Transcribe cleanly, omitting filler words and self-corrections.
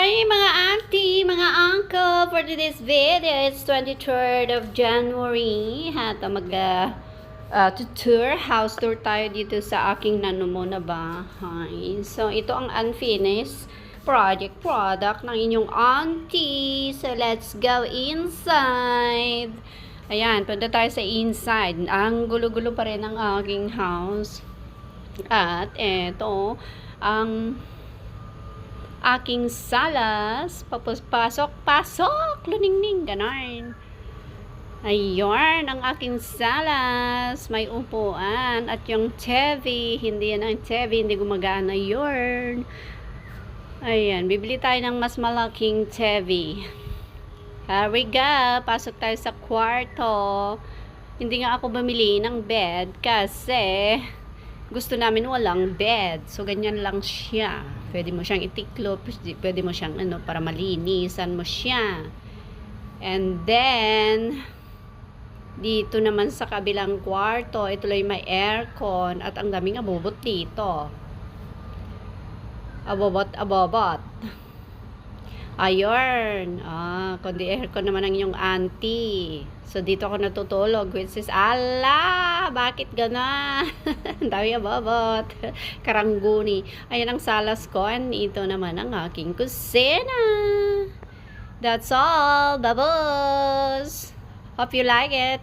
Hi mga auntie, mga uncle, for today's video, it's 23rd of January. Tour, house tour tayo dito sa aking nanumo na bahay. So, ito ang unfinished product ng inyong auntie. So, let's go inside. Ayan, punta tayo sa inside. Ang gulo-gulo pa rin ng aking house. At eto, ang aking salas, pasok, luningning, ganon. Ayun, ang aking salas, may upuan, at yung TV, hindi yan ang TV, hindi gumagana yun. Ayan, bibili tayo ng mas malaking TV. Here we go, pasok tayo sa kwarto. Hindi nga ako bumili ng bed kasi gusto namin walang bed. So, ganyan lang siya. Pwede mo siyang itiklop, pwede mo siyang para malinisan mo siya. And then, dito naman sa kabilang kwarto, ito lang may aircon at ang daming abobot dito. Abobot. Ayun. Kundi aircon naman ang inyong auntie. So, dito ako natutulog, which is, bakit gana? Ang dami ababot. Karangguni. Ayan ang salas ko, and ito naman ang aking kusina. That's all, babos. Hope you like it.